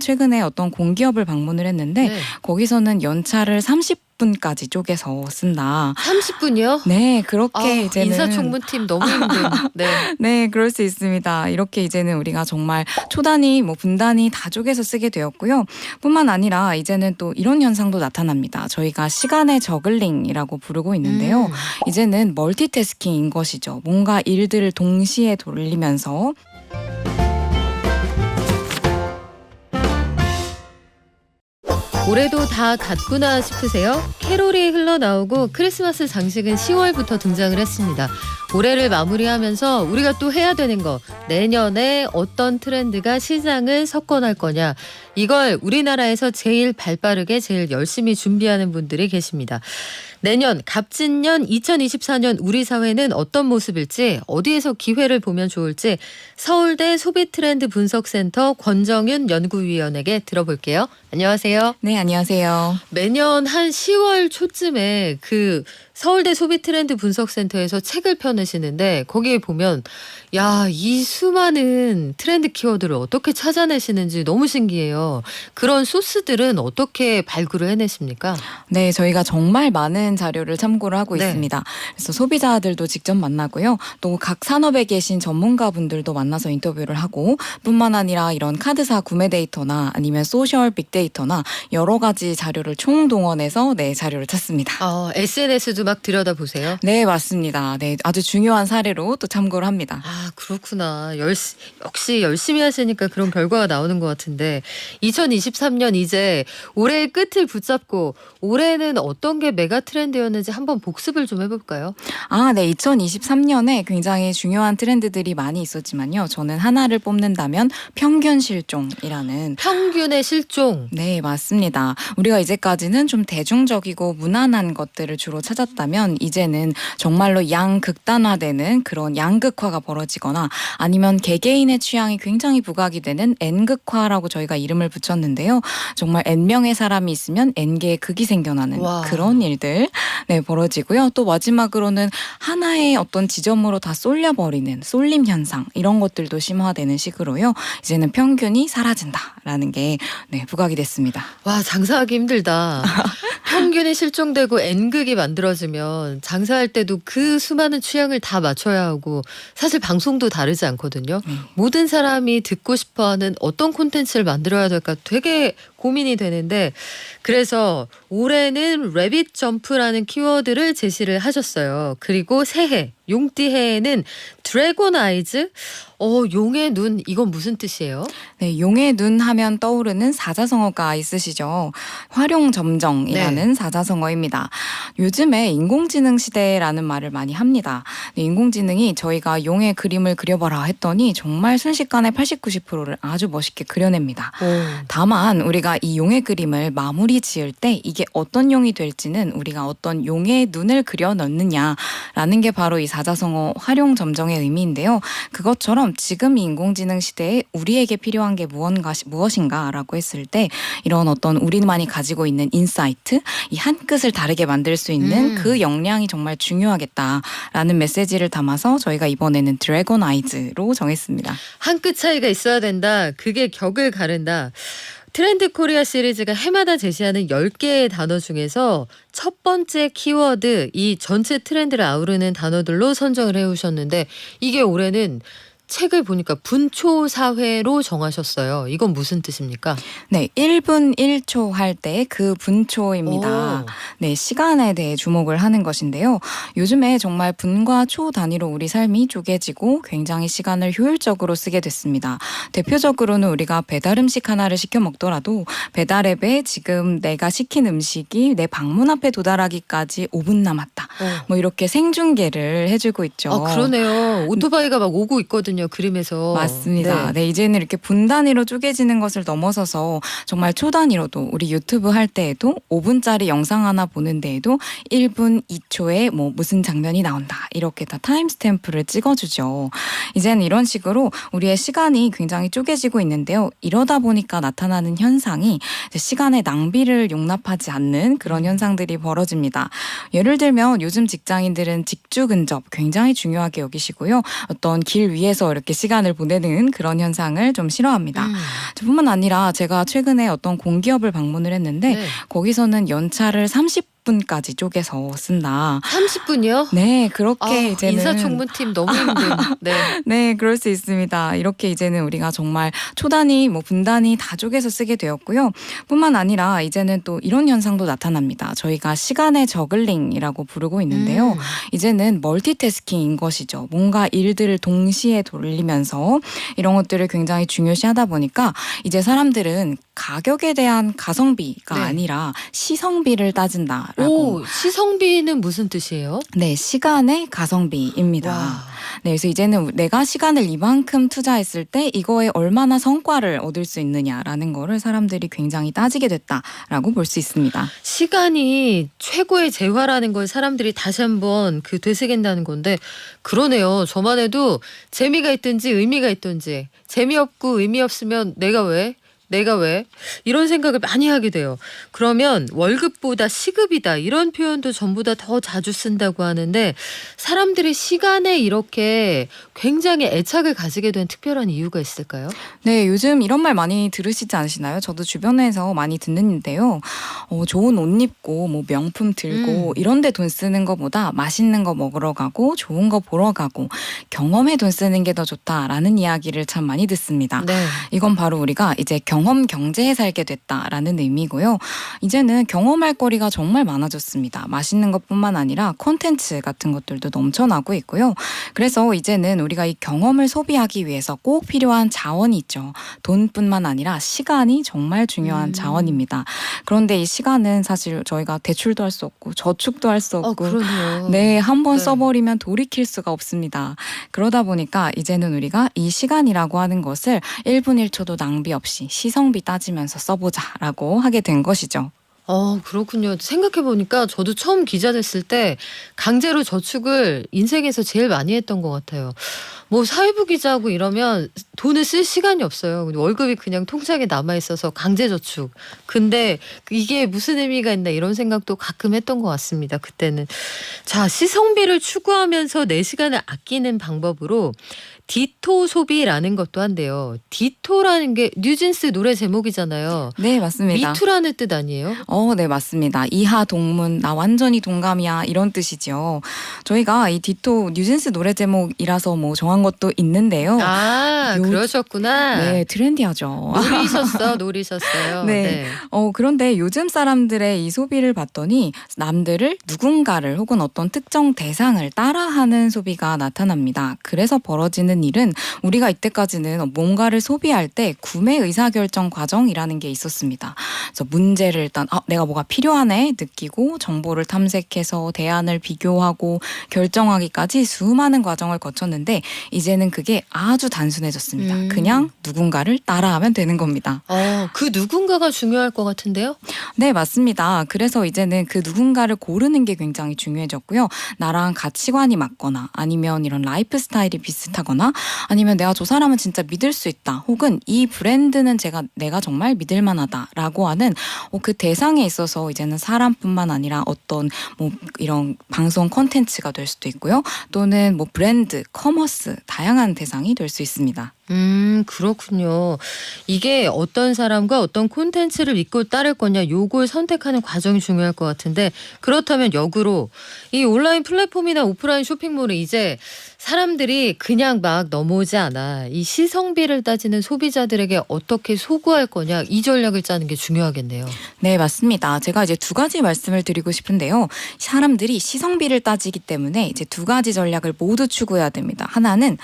최근에 어떤 공기업을 방문을 했는데 네. 거기서는 연차를 30분까지 쪼개서 쓴다. 30분이요? 네, 그렇게 이제는 인사청문팀 너무 힘든. 네. 네, 그럴 수 있습니다. 이렇게 이제는 우리가 정말 초단위, 분단위 다 쪼개서 쓰게 되었고요. 뿐만 아니라 이제는 또 이런 현상도 나타납니다. 저희가 시간의 저글링이라고 부르고 있는데요. 이제는 멀티태스킹인 것이죠. 뭔가 일들을 동시에 돌리면서 올해도 다 갔구나 싶으세요? 캐롤이 흘러나오고 크리스마스 장식은 10월부터 등장을 했습니다. 올해를 마무리하면서 우리가 또 해야 되는 거, 내년에 어떤 트렌드가 시장을 석권할 거냐, 이걸 우리나라에서 제일 발빠르게 제일 열심히 준비하는 분들이 계십니다. 내년 갑진년 2024년 우리 사회는 어떤 모습일지, 어디에서 기회를 보면 좋을지 서울대 소비트렌드 분석센터 권정윤 연구위원에게 들어볼게요. 안녕하세요. 네, 안녕하세요. 매년 한 10월 초쯤에 그 서울대 소비트렌드 분석센터에서 책을 펴내시는데 거기에 보면 야, 이 수많은 트렌드 키워드를 어떻게 찾아내시는지 너무 신기해요. 그런 소스들은 어떻게 발굴을 해내십니까? 네, 저희가 정말 많은 자료를 참고를 하고 네. 있습니다. 그래서 소비자들도 직접 만나고요. 또 각 산업에 계신 전문가분들도 만나서 인터뷰를 하고 뿐만 아니라 이런 카드사 구매 데이터나 아니면 소셜 빅데이터나 여러 가지 자료를 총동원해서 자료를 찾습니다. SNS도 막 들여다보세요? 네, 맞습니다. 네, 아주 중요한 사례로 또 참고를 합니다. 그렇구나. 역시 열심히 하시니까 그런 결과가 나오는 것 같은데 2023년 이제 올해의 끝을 붙잡고 올해는 어떤 게 메가 트렌드였는지 한번 복습을 좀 해볼까요? 네, 2023년에 굉장히 중요한 트렌드들이 많이 있었지만요. 저는 하나를 뽑는다면 평균 실종이라는 평균의 실종. 네, 맞습니다. 우리가 이제까지는 좀 대중적이고 무난한 것들을 주로 찾았다면 이제는 정말로 양극단화되는 그런 양극화가 벌어지거나 아니면 개개인의 취향이 굉장히 부각이 되는 N극화라고 저희가 이름을 붙였는데요. 정말 N명의 사람이 있으면 N개의 극이 생겨나는 그런 일들 벌어지고요. 또 마지막으로는 하나의 어떤 지점으로 다 쏠려버리는 쏠림 현상, 이런 것들도 심화되는 식으로요. 이제는 평균이 사라진다라는 게 부각이 됐습니다. 와, 장사하기 힘들다. 평균이 실종되고 N극이 만들어지면 장사할 때도 그 수많은 취향을 다 맞춰야 하고 사실 방송도 다르지 않거든요. 모든 사람이 듣고 싶어하는 어떤 콘텐츠를 만들어야 될까 되게 고민이 되는데 그래서 올해는 래빗 점프라는 키워드를 제시를 하셨어요. 그리고 새해 용띠해에는 드래곤 아이즈? 용의 눈, 이건 무슨 뜻이에요? 네, 용의 눈 하면 떠오르는 사자성어가 있으시죠. 활용점정이라는 사자성어입니다. 요즘에 인공지능 시대라는 말을 많이 합니다. 인공지능이 저희가 용의 그림을 그려봐라 했더니 정말 순식간에 80, 90%를 아주 멋있게 그려냅니다. 다만 우리가 이 용의 그림을 마무리 지을 때 이게 어떤 용이 될지는 우리가 어떤 용의 눈을 그려 넣느냐라는 게 바로 이 사자성어 활용점정의 의미인데요. 그것처럼 지금 이 인공지능 시대에 우리에게 필요한 게 무엇인가라고 했을 때 이런 어떤 우리만이 가지고 있는 인사이트, 이 한 끗을 다르게 만들 수 있는 그 역량이 정말 중요하겠다라는 메시지를 담아서 저희가 이번에는 드래곤 아이즈로 정했습니다. 한 끗 차이가 있어야 된다. 그게 격을 가른다. 트렌드 코리아 시리즈가 해마다 제시하는 10개의 단어 중에서 첫 번째 키워드, 이 전체 트렌드를 아우르는 단어들로 선정을 해오셨는데 이게 올해는 책을 보니까 분초사회로 정하셨어요. 이건 무슨 뜻입니까? 네, 1분 1초 할 때 그 분초입니다. 네, 시간에 대해 주목을 하는 것인데요. 요즘에 정말 분과 초 단위로 우리 삶이 쪼개지고 굉장히 시간을 효율적으로 쓰게 됐습니다. 대표적으로는 우리가 배달 음식 하나를 시켜 먹더라도 배달앱에 지금 내가 시킨 음식이 내 방문 앞에 도달하기까지 5분 남았다. 이렇게 생중계를 해주고 있죠. 그러네요. 오토바이가 막 오고 있거든요. 그림에서. 맞습니다. 네, 이제는 이렇게 분 단위로 쪼개지는 것을 넘어서서 정말 초 단위로도 우리 유튜브 할 때에도 5분짜리 영상 하나 보는 데에도 1분 2초에 무슨 장면이 나온다. 이렇게 다 타임스탬프를 찍어주죠. 이제는 이런 식으로 우리의 시간이 굉장히 쪼개지고 있는데요. 이러다 보니까 나타나는 현상이 시간의 낭비를 용납하지 않는 그런 현상들이 벌어집니다. 예를 들면 요즘 직장인들은 직주 근접 굉장히 중요하게 여기시고요. 어떤 길 위에서 앉아서 이렇게 시간을 보내는 그런 현상을 좀 싫어합니다. 뿐만 아니라 제가 최근에 어떤 공기업을 방문을 했는데 네. 거기서는 연차를 30분까지 쪼개서 쓴다. 30분이요? 네, 그렇게 이제는 인사총무팀 너무 힘든. 네. 네, 그럴 수 있습니다. 이렇게 이제는 우리가 정말 초단위, 분단위 다 쪼개서 쓰게 되었고요. 뿐만 아니라 이제는 또 이런 현상도 나타납니다. 저희가 시간의 저글링이라고 부르고 있는데요. 이제는 멀티태스킹인 것이죠. 뭔가 일들을 동시에 돌리면서 이런 것들을 굉장히 중요시하다 보니까 이제 사람들은 가격에 대한 가성비가 네. 아니라 시성비를 따진다라고. 오, 시성비는 무슨 뜻이에요? 네, 시간의 가성비입니다. 와. 네, 그래서 이제는 내가 시간을 이만큼 투자했을 때 이거에 얼마나 성과를 얻을 수 있느냐라는 거를 사람들이 굉장히 따지게 됐다라고 볼 수 있습니다. 시간이 최고의 재화라는 걸 사람들이 다시 한번 되새긴다는 건데 그러네요. 저만 해도 재미가 있든지 의미가 있든지 재미없고 의미 없으면 내가 왜? 이런 생각을 많이 하게 돼요. 그러면 월급보다 시급이다 이런 표현도 전보다 더 자주 쓴다고 하는데 사람들이 시간에 이렇게 굉장히 애착을 가지게 된 특별한 이유가 있을까요? 네, 요즘 이런 말 많이 들으시지 않으시나요? 저도 주변에서 많이 듣는데요. 좋은 옷 입고 명품 들고 이런 데 돈 쓰는 것보다 맛있는 거 먹으러 가고 좋은 거 보러 가고 경험에 돈 쓰는 게 더 좋다라는 이야기를 참 많이 듣습니다. 네. 이건 바로 우리가 이제 경험 경제에 살게 됐다라는 의미고요. 이제는 경험할 거리가 정말 많아졌습니다. 맛있는 것뿐만 아니라 콘텐츠 같은 것들도 넘쳐나고 있고요. 그래서 이제는 우리가 이 경험을 소비하기 위해서 꼭 필요한 자원이 있죠. 돈뿐만 아니라 시간이 정말 중요한 자원입니다. 그런데 이 시간은 사실 저희가 대출도 할 수 없고 저축도 할 수 없고 그러네요. 네, 한 번 네. 써버리면 돌이킬 수가 없습니다. 그러다 보니까 이제는 우리가 이 시간이라고 하는 것을 1분 1초도 낭비 없이 시성비 따지면서 써보자라고 하게 된 것이죠. 그렇군요. 생각해보니까 저도 처음 기자 됐을 때 강제로 저축을 인생에서 제일 많이 했던 것 같아요. 뭐 사회부 기자하고 이러면 돈을 쓸 시간이 없어요. 월급이 그냥 통장에 남아있어서 강제저축. 근데 이게 무슨 의미가 있나 이런 생각도 가끔 했던 것 같습니다. 그때는. 자, 시성비를 추구하면서 내 시간을 아끼는 방법으로 디토 소비라는 것도 한대요. 디토라는 게 뉴진스 노래 제목이잖아요. 네, 맞습니다. 미투라는 뜻 아니에요? 네, 맞습니다. 이하 동문, 나 완전히 동감이야 이런 뜻이죠. 저희가 이 디토 뉴진스 노래 제목이라서 정한 것도 있는데요. 그러셨구나. 네, 트렌디하죠. 노리셨어요. 네. 그런데 요즘 사람들의 이 소비를 봤더니 남들을 누군가를 혹은 어떤 특정 대상을 따라하는 소비가 나타납니다. 그래서 벌어지는 일은 우리가 이때까지는 뭔가를 소비할 때 구매 의사결정 과정이라는 게 있었습니다. 그래서 문제를 일단 내가 뭐가 필요하네 느끼고 정보를 탐색해서 대안을 비교하고 결정하기까지 수많은 과정을 거쳤는데 이제는 그게 아주 단순해졌습니다. 그냥 누군가를 따라하면 되는 겁니다. 그 누군가가 중요할 것 같은데요? 네, 맞습니다. 그래서 이제는 그 누군가를 고르는 게 굉장히 중요해졌고요. 나랑 가치관이 맞거나 아니면 이런 라이프 스타일이 비슷하거나 아니면 내가 저 사람은 진짜 믿을 수 있다. 혹은 이 브랜드는 내가 정말 믿을 만하다라고 하는 그 대상에 있어서 이제는 사람뿐만 아니라 어떤 이런 방송 콘텐츠가 될 수도 있고요. 또는 브랜드, 커머스 다양한 대상이 될 수 있습니다. 그렇군요. 이게 어떤 사람과 어떤 콘텐츠를 믿고 따를 거냐 요걸 선택하는 과정이 중요할 것 같은데 그렇다면 역으로 이 온라인 플랫폼이나 오프라인 쇼핑몰은 이제 사람들이 그냥 막 넘어오지 않아. 이 시성비를 따지는 소비자들에게 어떻게 소구할 거냐 이 전략을 짜는 게 중요하겠네요. 네, 맞습니다. 제가 이제 두 가지 말씀을 드리고 싶은데요. 사람들이 시성비를 따지기 때문에 이제 두 가지 전략을 모두 추구해야 됩니다. 하나는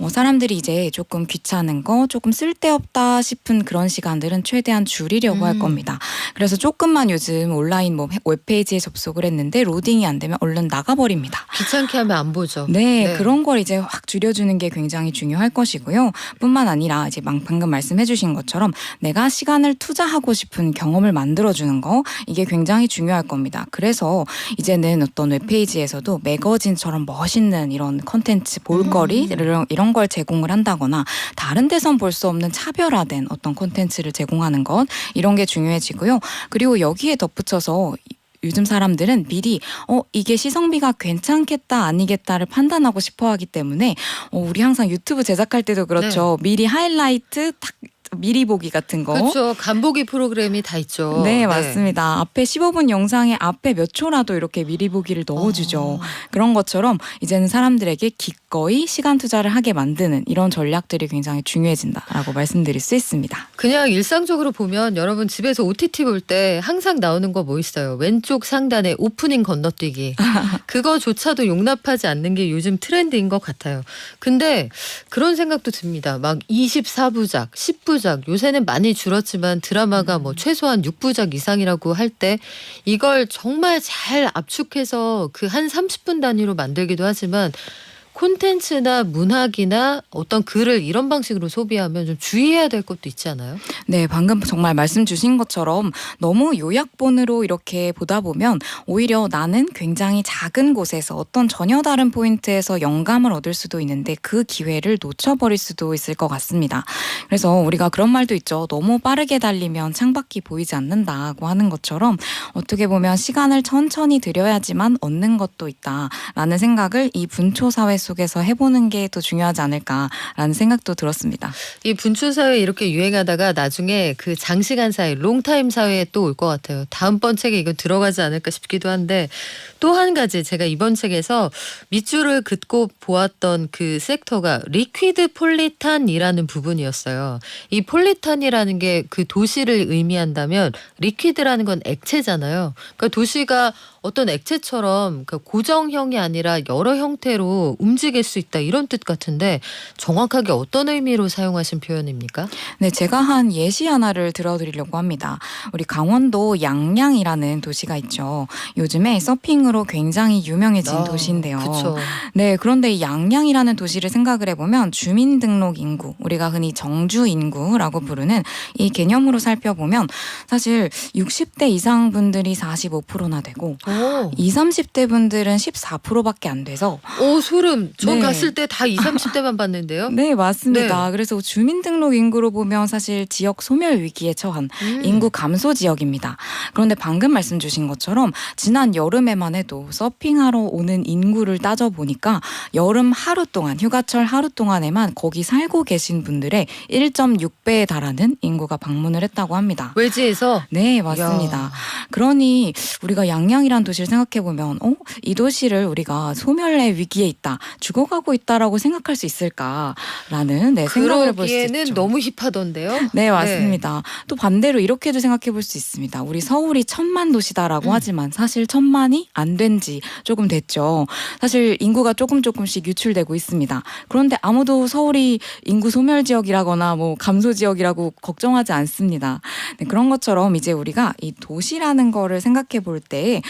사람들이 이제 조금 귀찮은 거, 조금 쓸데없다 싶은 그런 시간들은 최대한 줄이려고 할 겁니다. 그래서 조금만 요즘 온라인 웹페이지에 접속을 했는데 로딩이 안 되면 얼른 나가버립니다. 귀찮게 하면 안 보죠. 네, 그런 걸 이제 확 줄여주는 게 굉장히 중요할 것이고요. 뿐만 아니라 이제 방금 말씀해주신 것처럼 내가 시간을 투자하고 싶은 경험을 만들어주는 거 이게 굉장히 중요할 겁니다. 그래서 이제는 어떤 웹페이지에서도 매거진처럼 멋있는 이런 컨텐츠, 볼거리 이런 걸 제공을 한다거나 다른 데선 볼 수 없는 차별화된 어떤 콘텐츠를 제공하는 것 이런 게 중요해지고요. 그리고 여기에 덧붙여서 요즘 사람들은 미리 이게 시성비가 괜찮겠다 아니겠다를 판단하고 싶어하기 때문에 우리 항상 유튜브 제작할 때도 그렇죠. 미리 하이라이트 딱 미리 보기 같은 거. 그렇죠. 간보기 프로그램이 다 있죠. 네, 맞습니다. 앞에 15분 영상에 앞에 몇 초라도 이렇게 미리 보기를 넣어주죠. 그런 것처럼 이제는 사람들에게 기꺼이 시간 투자를 하게 만드는 이런 전략들이 굉장히 중요해진다라고 말씀드릴 수 있습니다. 그냥 일상적으로 보면 여러분 집에서 OTT 볼 때 항상 나오는 거 뭐 있어요? 왼쪽 상단에 오프닝 건너뛰기. 그거조차도 용납하지 않는 게 요즘 트렌드인 것 같아요. 근데 그런 생각도 듭니다. 막 24부작, 10부작 요새는 많이 줄었지만 드라마가 뭐 최소한 6부작 이상이라고 할 때 이걸 정말 잘 압축해서 그 한 30분 단위로 만들기도 하지만 콘텐츠나 문학이나 어떤 글을 이런 방식으로 소비하면 좀 주의해야 될 것도 있지 않아요? 네, 방금 정말 말씀 주신 것처럼 너무 요약본으로 이렇게 보다 보면 오히려 나는 굉장히 작은 곳에서 어떤 전혀 다른 포인트에서 영감을 얻을 수도 있는데 그 기회를 놓쳐버릴 수도 있을 것 같습니다. 그래서 우리가 그런 말도 있죠. 너무 빠르게 달리면 창밖이 보이지 않는다고 하는 것처럼 어떻게 보면 시간을 천천히 들여야지만 얻는 것도 있다라는 생각을 이 분초 사회 속에서 해보는 게 더 중요하지 않을까라는 생각도 들었습니다. 이 분초 사회 이렇게 유행하다가 나중에 그 장시간 사회, 롱타임 사회에 또 올 것 같아요. 다음번 책에 이거 들어가지 않을까 싶기도 한데 또 한 가지 제가 이번 책에서 밑줄을 긋고 보았던 그 섹터가 리퀴드 폴리탄이라는 부분이었어요. 이 폴리탄이라는 게 그 도시를 의미한다면 리퀴드라는 건 액체잖아요. 그러니까 도시가 어떤 액체처럼 고정형이 아니라 여러 형태로 움직일 수 있다 이런 뜻 같은데 정확하게 어떤 의미로 사용하신 표현입니까? 네, 제가 한 예시 하나를 들어드리려고 합니다. 우리 강원도 양양이라는 도시가 있죠. 요즘에 서핑으로 굉장히 유명해진 도시인데요. 그쵸. 네, 그런데 이 양양이라는 도시를 생각을 해보면 주민등록 인구, 우리가 흔히 정주 인구라고 부르는 이 개념으로 살펴보면 사실 60대 이상 분들이 45%나 되고 오. 20, 30대 분들은 14%밖에 안 돼서 오 소름. 전 네. 갔을 때 다 20, 30대만 봤는데요. 네, 맞습니다. 그래서 주민등록 인구로 보면 사실 지역 소멸 위기에 처한 인구 감소 지역입니다. 그런데 방금 말씀 주신 것처럼 지난 여름에만 해도 서핑하러 오는 인구를 따져보니까 여름 하루 동안, 휴가철 하루 동안에만 거기 살고 계신 분들의 1.6배에 달하는 인구가 방문을 했다고 합니다. 외지에서? 네, 맞습니다. 야. 그러니 우리가 양양이란 도시를 생각해보면 이 도시를 우리가 소멸의 위기에 있다, 죽어가고 있다라고 생각할 수 있을까라는 생각을 해볼 수 그러기에는 있죠. 너무 힙하던데요. 네, 맞습니다. 또 반대로 이렇게도 생각해 볼 수 있습니다. 우리 서울이 1000만 도시다라고 하지만 사실 1000만이 안 된 지 조금 됐죠. 사실 인구가 조금씩 유출되고 있습니다. 그런데 아무도 서울이 인구 소멸 지역이라거나 뭐 감소 지역이라고 걱정하지 않습니다. 네, 그런 것처럼 이제 우리가 이 도시라는 거를 생각해 볼 때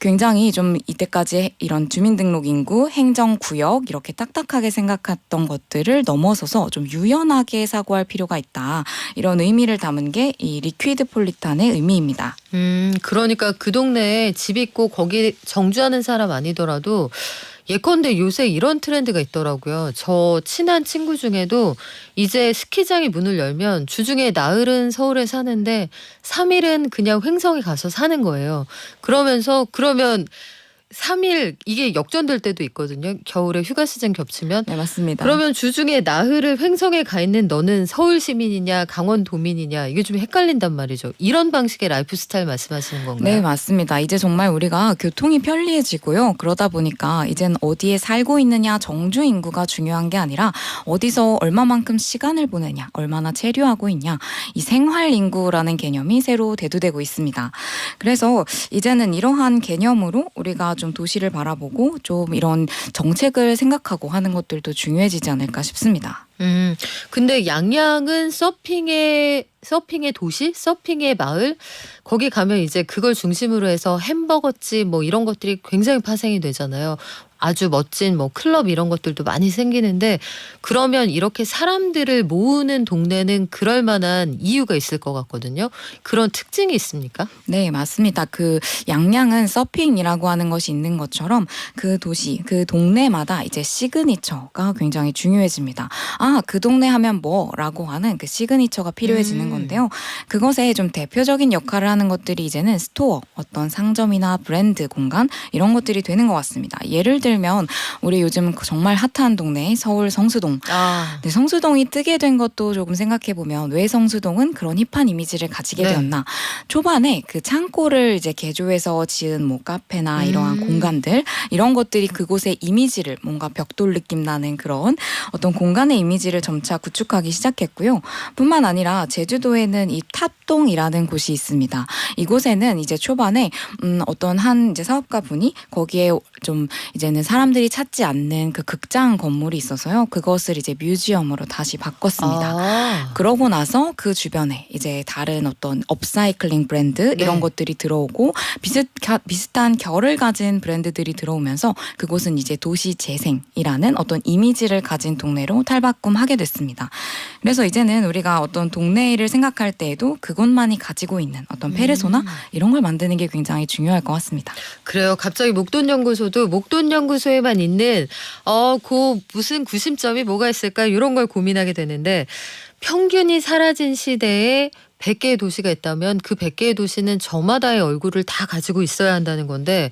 굉장히 좀 이때까지 이런 주민등록 인구, 행정구역 이렇게 딱딱하게 생각했던 것들을 넘어서서 좀 유연하게 사고할 필요가 있다. 이런 의미를 담은 게 이 리퀴드 폴리탄의 의미입니다. 그러니까 그 동네에 집 있고 거기 정주하는 사람 아니더라도 예컨대 요새 이런 트렌드가 있더라고요. 저 친한 친구 중에도 이제 스키장이 문을 열면 주중에 나흘은 서울에 사는데 3일은 그냥 횡성에 가서 사는 거예요. 그러면 3일 이게 역전될 때도 있거든요. 겨울에 휴가 시즌 겹치면. 네, 맞습니다. 그러면 주중에 나흘을 횡성에 가 있는 너는 서울 시민이냐 강원도민이냐 이게 좀 헷갈린단 말이죠. 이런 방식의 라이프 스타일 말씀하시는 건가요? 네, 맞습니다. 이제 정말 우리가 교통이 편리해지고요. 그러다 보니까 이젠 어디에 살고 있느냐, 정주 인구가 중요한 게 아니라 어디서 얼마만큼 시간을 보내냐, 얼마나 체류하고 있냐, 이 생활 인구라는 개념이 새로 대두되고 있습니다. 그래서 이제는 이러한 개념으로 우리가 좀 도시를 바라보고 좀 이런 정책을 생각하고 하는 것들도 중요해지지 않을까 싶습니다. 근데 양양은 서핑의 도시, 서핑의 마을, 거기 가면 이제 그걸 중심으로 해서 햄버거집 뭐 이런 것들이 굉장히 파생이 되잖아요. 아주 멋진 뭐 클럽 이런 것들도 많이 생기는데 그러면 이렇게 사람들을 모으는 동네는 그럴 만한 이유가 있을 것 같거든요. 그런 특징이 있습니까? 네, 맞습니다. 그 양양은 서핑이라고 하는 것이 있는 것처럼 그 도시, 그 동네마다 이제 시그니처가 굉장히 중요해집니다. 그 동네 하면 뭐라고 하는 그 시그니처가 필요해지는 건데요. 그것에 좀 대표적인 역할을 하는 것들이 이제는 스토어, 어떤 상점이나 브랜드 공간 이런 것들이 되는 것 같습니다. 예를 들면 우리 요즘 정말 핫한 동네 서울 성수동. 네, 성수동이 뜨게 된 것도 조금 생각해보면 왜 성수동은 그런 힙한 이미지를 가지게 네. 되었나. 초반에 그 창고를 이제 개조해서 지은 뭐 카페나 이러한 공간들 이런 것들이 그곳의 이미지를 뭔가 벽돌 느낌 나는 그런 어떤 공간의 이미지를 점차 구축하기 시작했고요. 뿐만 아니라 제주도에는 이 탑동이라는 곳이 있습니다. 이곳에는 이제 초반에 어떤 한 이제 사업가 분이 거기에 좀 이제는 사람들이 찾지 않는 그 극장 건물이 있어서요. 그것을 이제 뮤지엄으로 다시 바꿨습니다. 그러고 나서 그 주변에 이제 다른 어떤 업사이클링 브랜드 이런 네. 것들이 들어오고 비슷한 결을 가진 브랜드들이 들어오면서 그곳은 이제 도시 재생이라는 어떤 이미지를 가진 동네로 탈바꿈하게 됐습니다. 그래서 이제는 우리가 어떤 동네를 생각할 때에도 그곳만이 가지고 있는 어떤 페르소나 이런 걸 만드는 게 굉장히 중요할 것 같습니다. 그래요. 갑자기 목돈연구소도 목돈연구소에만 있는 그 무슨 구심점이 뭐가 있을까 이런 걸 고민하게 되는데 평균이 사라진 시대에 100개의 도시가 있다면 그 100개의 도시는 저마다의 얼굴을 다 가지고 있어야 한다는 건데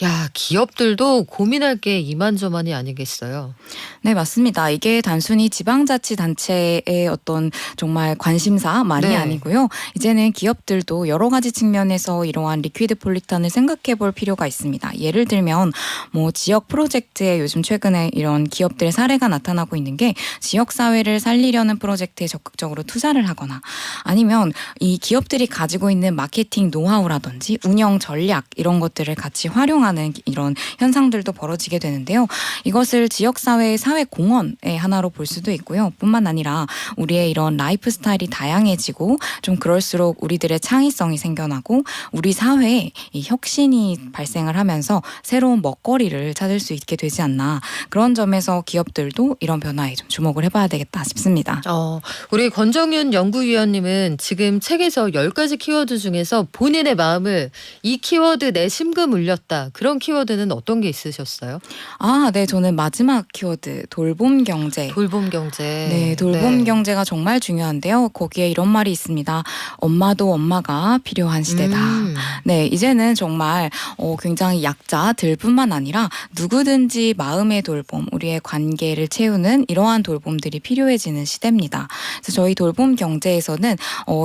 야 기업들도 고민할 게 이만저만이 아니겠어요. 네, 맞습니다. 이게 단순히 지방자치단체의 어떤 정말 관심사만이 네. 아니고요. 이제는 기업들도 여러 가지 측면에서 이러한 리퀴드 폴리탄을 생각해 볼 필요가 있습니다. 예를 들면 뭐 지역 프로젝트에 요즘 최근에 이런 기업들의 사례가 나타나고 있는 게 지역사회를 살리려는 프로젝트에 적극적으로 투자를 하거나 아니면 이 기업들이 가지고 있는 마케팅 노하우라든지 운영 전략 이런 것들을 같이 활용하는 이런 현상들도 벌어지게 되는데요. 이것을 지역사회의 사회공헌의 하나로 볼 수도 있고요. 뿐만 아니라 우리의 이런 라이프 스타일이 다양해지고 좀 그럴수록 우리들의 창의성이 생겨나고 우리 사회에 이 혁신이 발생을 하면서 새로운 먹거리를 찾을 수 있게 되지 않나. 그런 점에서 기업들도 이런 변화에 좀 주목을 해봐야 되겠다 싶습니다. 우리 권정윤 연구위원님은 지금 책에서 10가지 키워드 중에서 본인의 마음을 이 키워드 내 심금 울렸다. 그런 키워드는 어떤 게 있으셨어요? 네, 저는 마지막 키워드 돌봄 경제. 돌봄 경제. 네, 돌봄 경제가 정말 중요한데요. 거기에 이런 말이 있습니다. 엄마도 엄마가 필요한 시대다. 네, 이제는 정말 굉장히 약자들뿐만 아니라 누구든지 마음의 돌봄, 우리의 관계를 채우는 이러한 돌봄들이 필요해지는 시대입니다. 그래서 저희 돌봄 경제에서는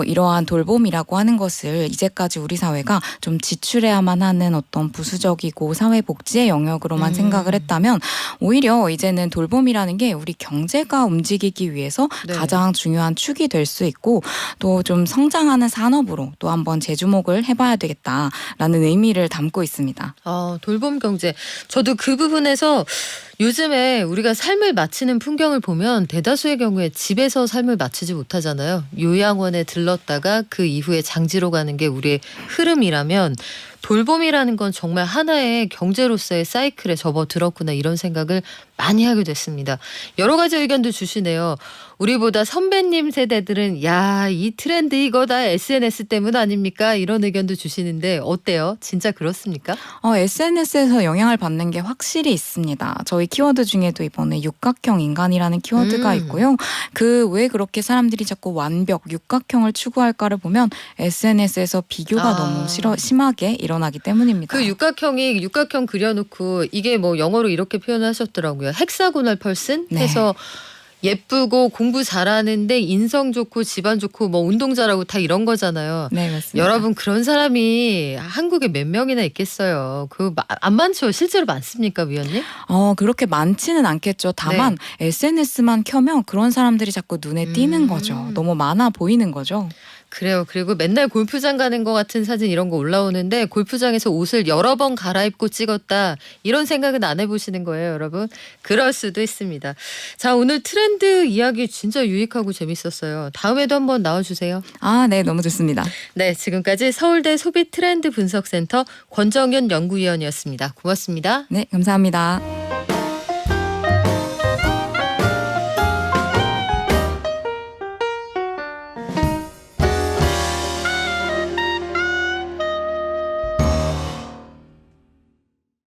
이러한 돌봄이라고 하는 것을 이제까지 우리 사회가 좀 지출해야만 하는 어떤 부수적이고 사회복지의 영역으로만 생각을 했다면 오히려 이제는 돌봄이라는 게 우리 경제가 움직이기 위해서 네. 가장 중요한 축이 될 수 있고 또 좀 성장하는 산업으로 또 한번 재주목을 해봐야 되겠다라는 의미를 담고 있습니다. 돌봄 경제. 저도 그 부분에서 요즘에 우리가 삶을 마치는 풍경을 보면 대다수의 경우에 집에서 삶을 마치지 못하잖아요. 요양원에 들렀다가 그 이후에 장지로 가는 게 우리의 흐름이라면 돌봄이라는 건 정말 하나의 경제로서의 사이클에 접어들었구나 이런 생각을 많이 하게 됐습니다. 여러 가지 의견도 주시네요. 우리보다 선배님 세대들은 야, 이 트렌드 이거 다 SNS 때문 아닙니까? 이런 의견도 주시는데 어때요? 진짜 그렇습니까? SNS에서 영향을 받는 게 확실히 있습니다. 저희 키워드 중에도 이번에 육각형 인간이라는 키워드가 있고요. 그 왜 그렇게 사람들이 자꾸 완벽, 육각형을 추구할까를 보면 SNS에서 비교가 너무 심하게 일어나기 때문입니다. 그 육각형 그려놓고 이게 뭐 영어로 이렇게 표현하셨더라고요. 헥사고널 펄슨 네. 해서 예쁘고 공부 잘하는데 인성 좋고 집안 좋고 뭐 운동 잘하고 다 이런 거잖아요. 네, 맞습니다. 여러분 그런 사람이 한국에 몇 명이나 있겠어요. 그 안 많죠. 실제로 많습니까, 위원님? 그렇게 많지는 않겠죠. 다만 SNS만 켜면 그런 사람들이 자꾸 눈에 띄는 거죠. 너무 많아 보이는 거죠. 그래요. 그리고 맨날 골프장 가는 것 같은 사진 이런 거 올라오는데 골프장에서 옷을 여러 번 갈아입고 찍었다. 이런 생각은 안 해보시는 거예요, 여러분? 그럴 수도 있습니다. 자, 오늘 트렌드 이야기 진짜 유익하고 재밌었어요. 다음에도 한번 나와주세요. 네, 너무 좋습니다. 네, 지금까지 서울대 소비 트렌드 분석센터 권정윤 연구위원이었습니다. 고맙습니다. 네, 감사합니다.